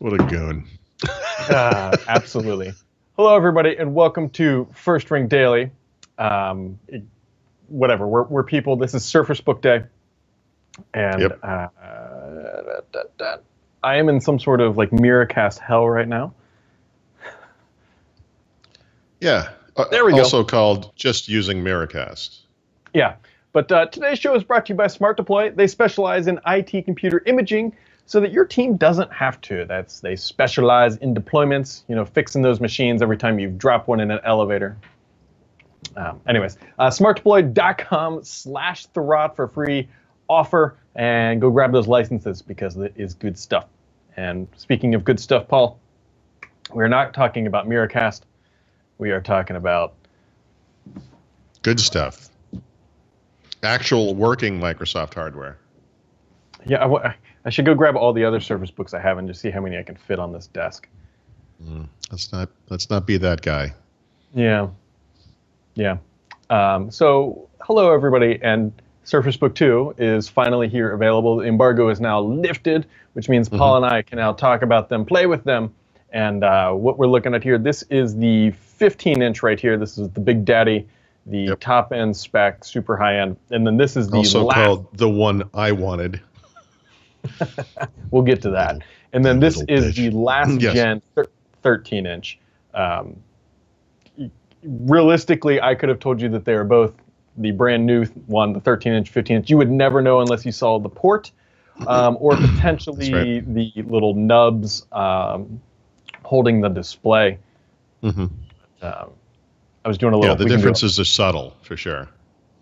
What a goon. Absolutely. Hello, everybody, and welcome to First Ring Daily. Whatever, we're people. This is Surface Book Day, and Yep. I am in some sort of like Miracast hell right now. Yeah. There we go. Also called just using Miracast. Yeah, but today's show is brought to you by Smart Deploy. They specialize in IT computer imaging so that your team doesn't have to. They specialize in deployments, fixing those machines every time you drop one in an elevator. Anyways, smartdeploy.com/Thurrott for a free offer, and go grab those licenses because it is good stuff. And speaking of good stuff, Paul, we're not talking about Miracast. We are talking about Good stuff. Actual working Microsoft hardware. Yeah, I should go grab all the other Surface books I have and just see how many I can fit on this desk. Let's not be that guy. Yeah. So hello everybody, and Surface Book 2 is finally here available. The embargo is now lifted, which means Paul and I can now talk about them, play with them, and what we're looking at here. This is the 15-inch right here. This is the Big Daddy, the top-end spec, super high-end, and then this is the also called the one I wanted. We'll get to that. And then this is the last gen 13-inch. Realistically, I could have told you that they are both the brand new one, the 13-inch, 15-inch. You would never know unless you saw the port, or potentially the little nubs holding the display. I was doing a little. Yeah, the differences are subtle for sure.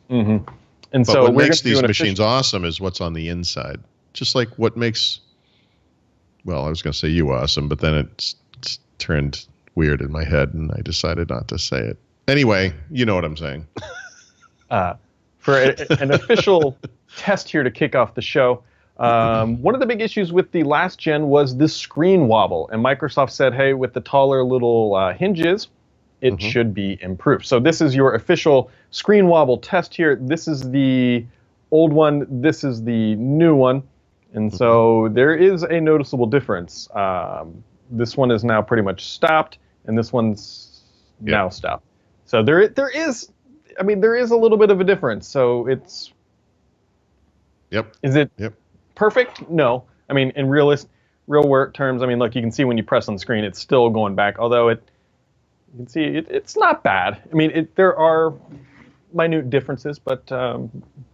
And but so what makes these machines awesome is what's on the inside. Just like what makes, well, I was going to say you awesome, but then it's turned weird in my head, and I decided not to say it. Anyway, you know what I'm saying. For an official test here to kick off the show, one of the big issues with the last gen was the screen wobble, and Microsoft said, hey, with the taller little hinges, it should be improved. So this is your official screen wobble test here. This is the old one. This is the new one. And so there is a noticeable difference. This one is now pretty much stopped, and this one's now stopped. So there is a little bit of a difference. So it's... Is it perfect? No. I mean, in real work terms, I mean, look, you can see when you press on the screen, it's still going back. Although you can see it's not bad. I mean, there are minute differences, but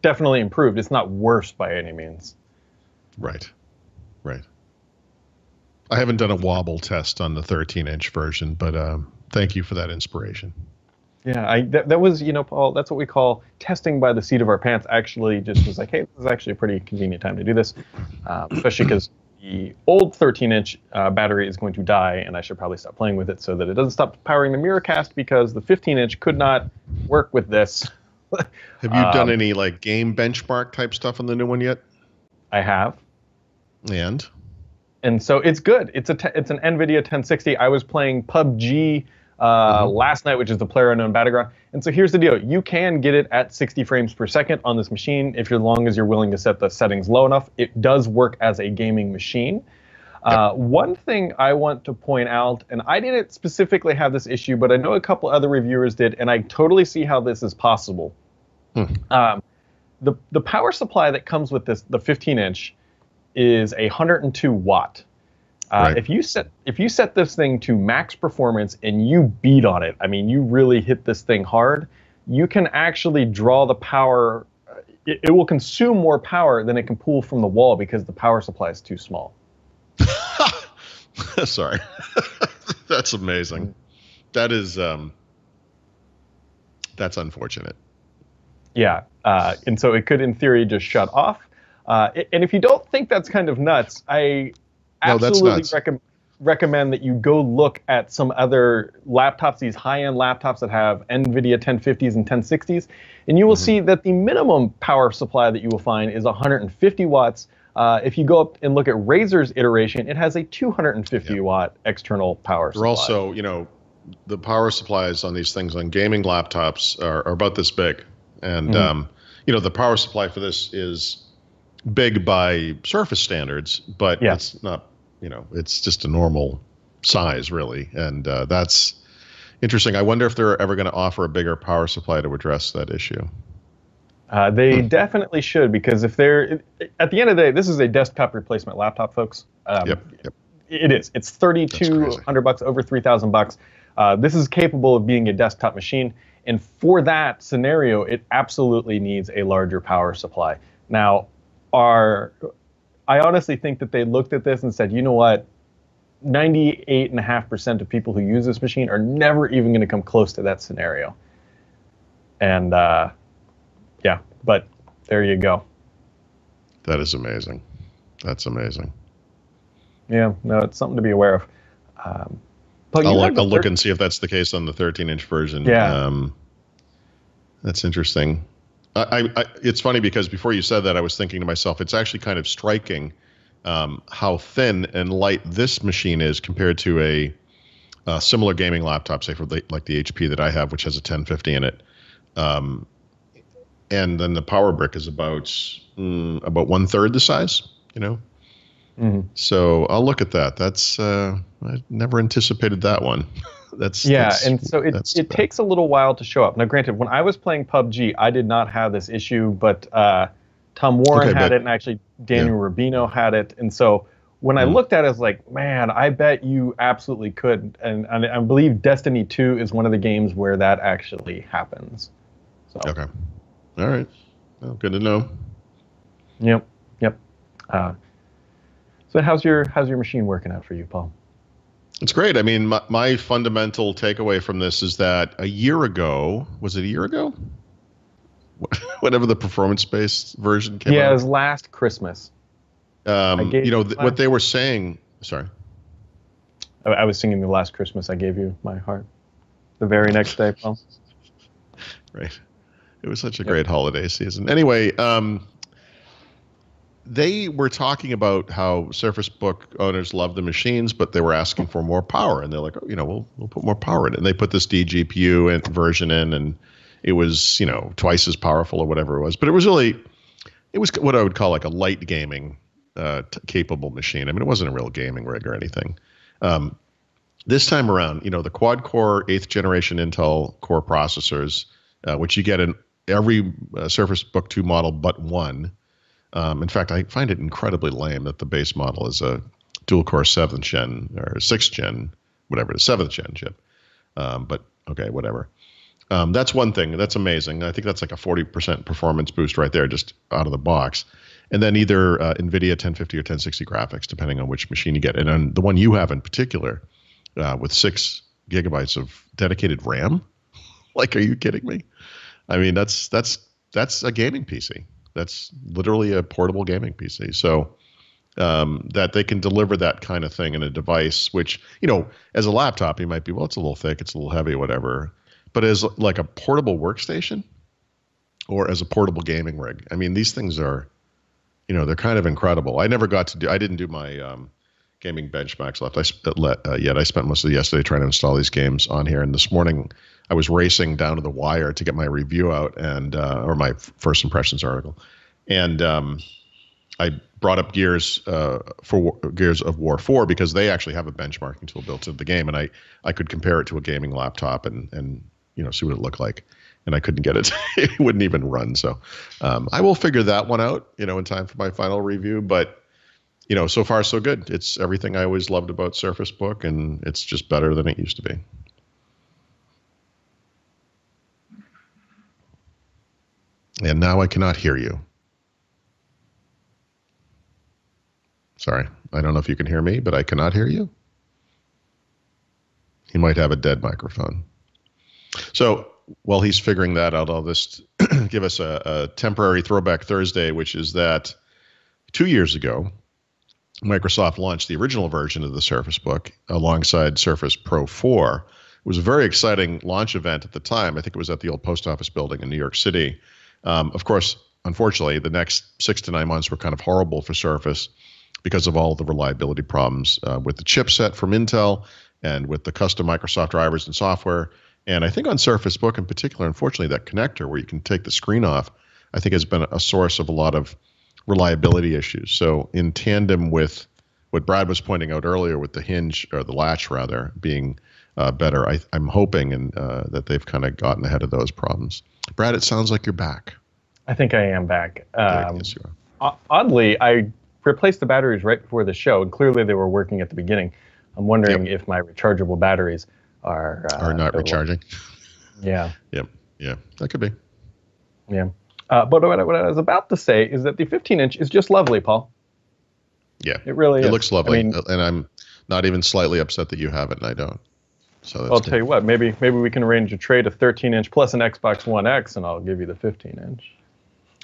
definitely improved. It's not worse by any means. Right. I haven't done a wobble test on the 13-inch version, but thank you for that inspiration. Yeah, that was, Paul, that's what we call testing by the seat of our pants. Actually, just was like, hey, this is actually a pretty convenient time to do this, especially because the old 13-inch battery is going to die, and I should probably stop playing with it so that it doesn't stop powering the Miracast, because the 15-inch could not work with this. Have you done any like game benchmark type stuff on the new one yet? I have. And so it's good. It's an NVIDIA 1060. I was playing PUBG last night, which is the PlayerUnknown Battleground. And so here's the deal. You can get it at 60 frames per second on this machine as long as you're willing to set the settings low enough. It does work as a gaming machine. One thing I want to point out, and I didn't specifically have this issue, but I know a couple other reviewers did, and I totally see how this is possible. The power supply that comes with this, the 15-inch, is 102 watt. If you set this thing to max performance and you beat on it, I mean, you really hit this thing hard, you can actually draw the power. It will consume more power than it can pull from the wall because the power supply is too small. Sorry. That's amazing. That is, that's unfortunate. Yeah. And so it could, in theory, just shut off. And if you don't think that's kind of nuts, I absolutely recommend that you go look at some other laptops, these high-end laptops that have NVIDIA 1050s and 1060s, and you will see that the minimum power supply that you will find is 150 watts. If you go up and look at Razer's iteration, it has a 250 watt external power supply. They're also, the power supplies on these things on gaming laptops are about this big. And, the power supply for this is big by Surface standards, but it's not, it's just a normal size, really. And that's interesting. I wonder if they're ever going to offer a bigger power supply to address that issue. They definitely should, because if they're at the end of the day, this is a desktop replacement laptop, folks. Yep. It is. It's $3,200, over $3,000. This is capable of being a desktop machine, and for that scenario, it absolutely needs a larger power supply. Now, I honestly think that they looked at this and said, you know what? 98.5% of people who use this machine are never even going to come close to that scenario. And yeah, but there you go. That is amazing. That's amazing. Yeah, no, it's something to be aware of. But I'll look and see if that's the case on the 13-inch version. Yeah. That's interesting. It's funny because before you said that, I was thinking to myself, it's actually kind of striking how thin and light this machine is compared to a similar gaming laptop, say for like the HP that I have, which has a 1050 in it. And then the power brick is about 1/3 the size, Mm-hmm. So I'll look at that. That's I never anticipated that one. And so it takes a little while to show up. Now, granted, when I was playing PUBG, I did not have this issue, but Tom Warren had it, and actually Daniel Rubino had it. And so when I looked at it, I was like, man, I bet you absolutely could. And I believe Destiny 2 is one of the games where that actually happens. So. Okay. All right. Well, good to know. Yep. So how's your machine working out for you, Paul? It's great. I mean, my fundamental takeaway from this is that a year ago, was it a year ago? Whenever the performance-based version came out. Yeah, it was last Christmas. What they were saying. Sorry. I was singing the last Christmas I gave you my heart. The very next day, Paul. Right. It was such a great holiday season. Anyway, they were talking about how Surface Book owners love the machines, but they were asking for more power, and they're like, we'll put more power in it. And they put this DGPU version in, and it was twice as powerful or whatever it was. But it was what I would call like a light gaming capable machine. I mean, it wasn't a real gaming rig or anything. This time around, the quad-core 8th generation Intel Core processors, which you get in every Surface Book 2 model but one. In fact, I find it incredibly lame that the base model is a dual-core 7th gen or 6th gen, whatever it is, 7th gen chip. But okay, whatever. That's one thing. That's amazing. I think that's like a 40% performance boost right there, just out of the box. And then either NVIDIA 1050 or 1060 graphics, depending on which machine you get. And on the one you have in particular, with 6 gigabytes of dedicated RAM. Like, are you kidding me? I mean, that's a gaming PC. That's literally a portable gaming PC. So that they can deliver that kind of thing in a device, which, as a laptop, you might be, well, it's a little thick, it's a little heavy, whatever. But as like a portable workstation or as a portable gaming rig, I mean, these things are, they're kind of incredible. I didn't do my gaming benchmarks yet. I spent most of yesterday trying to install these games on here. And this morning I was racing down to the wire to get my review out or my first impressions article. And I brought up Gears of War 4 because they actually have a benchmarking tool built into the game. And I could compare it to a gaming laptop and see what it looked like. And I couldn't get it. It wouldn't even run. So I will figure that one out, in time for my final review. But, so far so good. It's everything I always loved about Surface Book, and it's just better than it used to be. And now I cannot hear you. Sorry. I don't know if you can hear me, but I cannot hear you. He might have a dead microphone. So while he's figuring that out, I'll just give us a temporary throwback Thursday, which is that 2 years ago, Microsoft launched the original version of the Surface Book alongside Surface Pro 4. It was a very exciting launch event at the time. I think it was at the old post office building in New York City. Of course, unfortunately, the next 6 to 9 months were kind of horrible for Surface because of all the reliability problems with the chipset from Intel and with the custom Microsoft drivers and software. And I think on Surface Book in particular, unfortunately, that connector where you can take the screen off, I think has been a source of a lot of reliability issues. So in tandem with what Brad was pointing out earlier with the hinge, or the latch rather, being better. I'm hoping that they've kind of gotten ahead of those problems. Brad, it sounds like you're back. I think I am back. Yes, you are. Oddly, I replaced the batteries right before the show, and clearly they were working at the beginning. I'm wondering if my rechargeable batteries are not recharging. Yeah. Yep. Yeah, that could be. Yeah. But what I was about to say is that the 15-inch is just lovely, Paul. Yeah. It really is. It looks lovely. I mean, and I'm not even slightly upset that you have it and I don't. So that's I'll good. tell you what, maybe we can arrange a trade of 13-inch plus an Xbox One X, and I'll give you the 15-inch.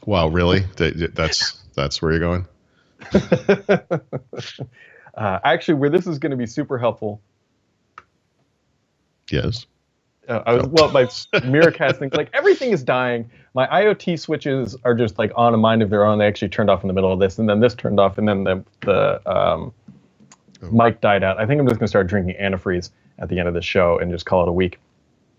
Wow, really? That's where you're going? Actually, where this is going to be super helpful. Yes. My mirror casting, like everything is dying. My IoT switches are just like on a mind of their own. They actually turned off in the middle of this, and then this turned off, and then the mic died out. I think I'm just going to start drinking antifreeze at the end of the show and just call it a week.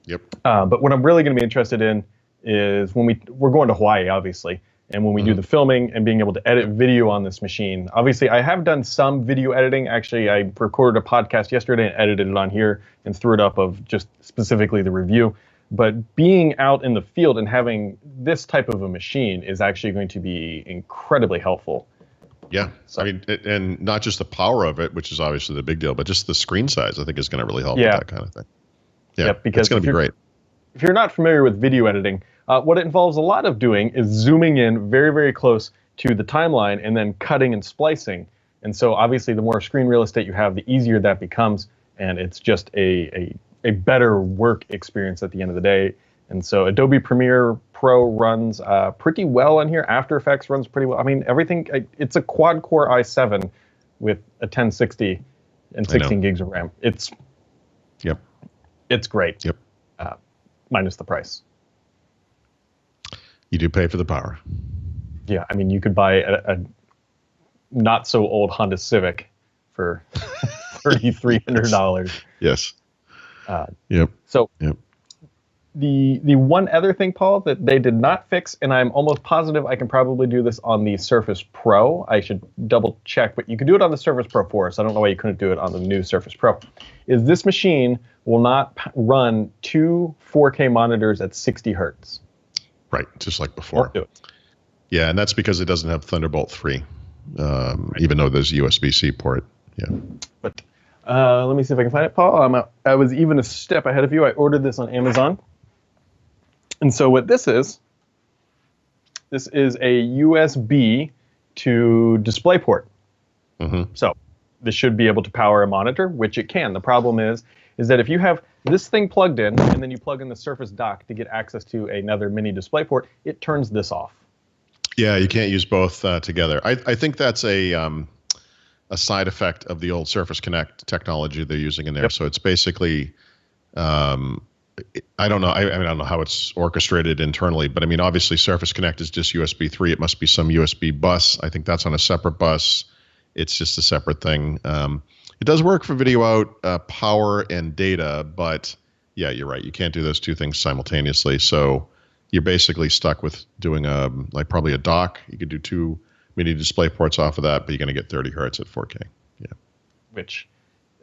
Yep. But what I'm really going to be interested in is when we're going to Hawaii, obviously, and when we do the filming and being able to edit video on this machine. Obviously, I have done some video editing. Actually, I recorded a podcast yesterday and edited it on here and threw it up of just specifically the review. But being out in the field and having this type of a machine is actually going to be incredibly helpful. Yeah, so, I mean, and not just the power of it, which is obviously the big deal, but just the screen size, I think, is going to really help with that kind of thing. Yeah, because it's going to be great. If you're not familiar with video editing, what it involves a lot of doing is zooming in very, very close to the timeline and then cutting and splicing. And so obviously the more screen real estate you have, the easier that becomes. And it's just a better work experience at the end of the day. And so Adobe Premiere Pro runs pretty well on here. After Effects runs pretty well. I mean, everything, it's a quad-core i7 with a 1060 and 16 gigs of RAM. It's great. Yep. Minus the price. You do pay for the power. Yeah, I mean, you could buy a not so old Honda Civic for $3,300. Yes. So the one other thing, Paul, that they did not fix, and I'm almost positive I can probably do this on the Surface Pro. I should double check, but you can do it on the Surface Pro 4, so I don't know why you couldn't do it on the new Surface Pro. Is this machine will not run two 4K monitors at 60 hertz. Right, just like before. Won't do it. Yeah, and that's because it doesn't have Thunderbolt 3, even though there's a USB-C port. Yeah. But let me see if I can find it, Paul. I was even a step ahead of you. I ordered this on Amazon. And so what this is a USB to DisplayPort. So this should be able to power a monitor, which it can. The problem is that if you have this thing plugged in and then you plug in the Surface dock to get access to another mini DisplayPort, it turns this off. Yeah, you can't use both together. I think that's a side effect of the old Surface Connect technology they're using in there. So it's basically, I don't know. I don't know how it's orchestrated internally, but I mean, obviously Surface Connect is just USB 3. It must be some USB bus. I think that's on a separate bus. It's just a separate thing. It does work for video out, power and data, but yeah, you're right. You can't do those two things simultaneously. So you're basically stuck with doing like probably a dock. You could do two mini display ports off of that, but you're going to get 30 hertz at 4K. Yeah. Which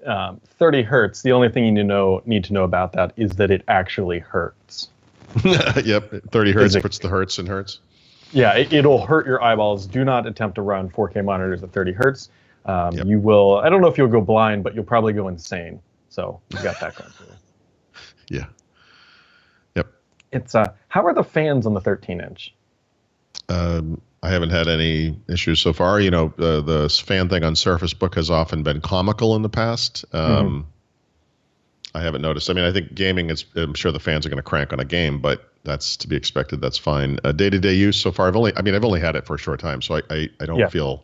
30 hertz, the only thing you need to know about that is that it actually hurts. Yep. 30 hertz puts the hertz in hertz. Yeah, it'll hurt your eyeballs. Do not attempt to run 4K monitors at 30 hertz. You will, I don't know if you'll go blind, but you'll probably go insane. So you've got that going for you. Yeah. Yep. It's how are the fans on the 13-inch? I haven't had any issues so far. You know, the fan thing on Surface Book has often been comical in the past. I haven't noticed. I mean, I think gaming is, I'm sure the fans are going to crank on a game, but that's to be expected. That's fine. Day-to-day use so far, I've only had it for a short time, so I don't feel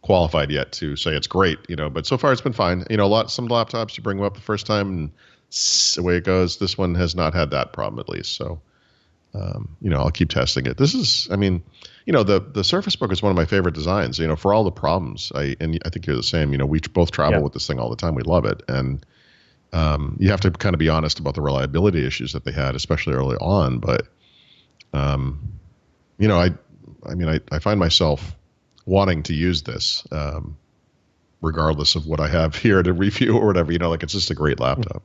qualified yet to say it's great, you know, but so far it's been fine. You know, some laptops you bring them up the first time and away it goes. This one has not had that problem at least. So, you know, I'll keep testing it. This is, I mean, you know, the Surface Book is one of my favorite designs, you know, for all the problems. And I think you're the same, you know, we both travel with this thing all the time. We love it. And you have to kind of be honest about the reliability issues that they had, especially early on. But, you know, I find myself wanting to use this. regardless of what I have here to review or whatever. Like it's just a great laptop.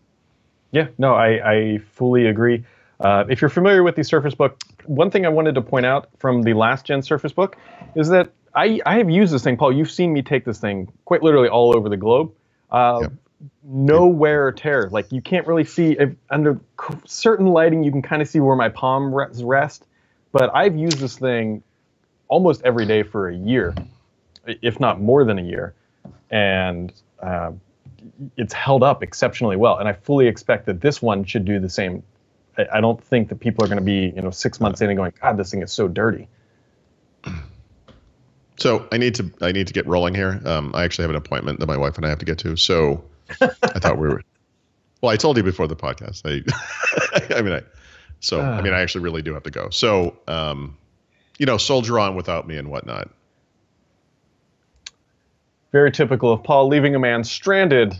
Yeah, no, I fully agree. If you're familiar with the Surface Book, one thing I wanted to point out from the last gen Surface Book is that I have used this thing, Paul. You've seen me take this thing quite literally all over the globe. Yep. No wear or tear. Like you can't really see under certain lighting. You can kind of see where my palm rest. But I've used this thing almost every day for a year, if not more than a year, and it's held up exceptionally well. And I fully expect that this one should do the same. I don't think that people are going to be 6 months in and going, God, this thing is so dirty. So I need to get rolling here. I actually have an appointment that my wife and I have to get to. So I thought we were. Well, I told you before the podcast. I actually really do have to go. So, soldier on without me and whatnot. Very typical of Paul, leaving a man stranded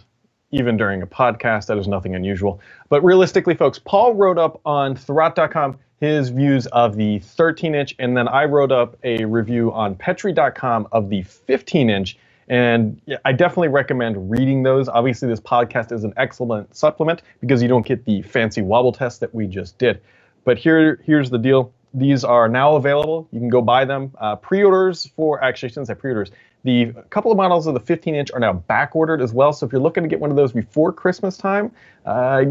even during a podcast. That is nothing unusual. But realistically, folks, Paul wrote up on Thurrott.com his views of the 13-inch, and then I wrote up a review on Petri.com of the 15-inch. And I definitely recommend reading those. Obviously, this podcast is an excellent supplement because you don't get the fancy wobble test that we just did. But here's the deal. These are now available. You can go buy them. Pre-orders actually, I shouldn't say pre-orders. The couple of models of the 15-inch are now back-ordered as well. So if you're looking to get one of those before Christmas time,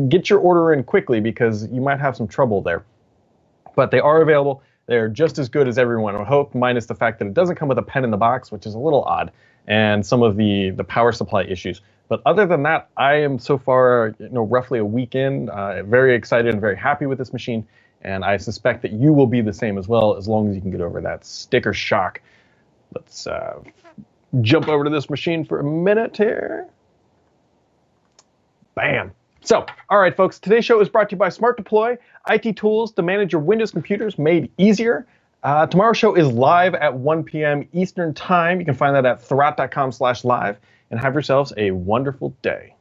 get your order in quickly because you might have some trouble there. But they are available. They're just as good as everyone would hope, minus the fact that it doesn't come with a pen in the box, which is a little odd, and some of the power supply issues. But other than that, I am so far, roughly a week in, very excited and very happy with this machine. And I suspect that you will be the same as well, as long as you can get over that sticker shock. Let's jump over to this machine for a minute here. Bam. So, all right, folks, today's show is brought to you by Smart Deploy, IT tools to manage your Windows computers made easier. Tomorrow's show is live at 1 p.m. Eastern Time. You can find that at Thurrott.com/live, and have yourselves a wonderful day.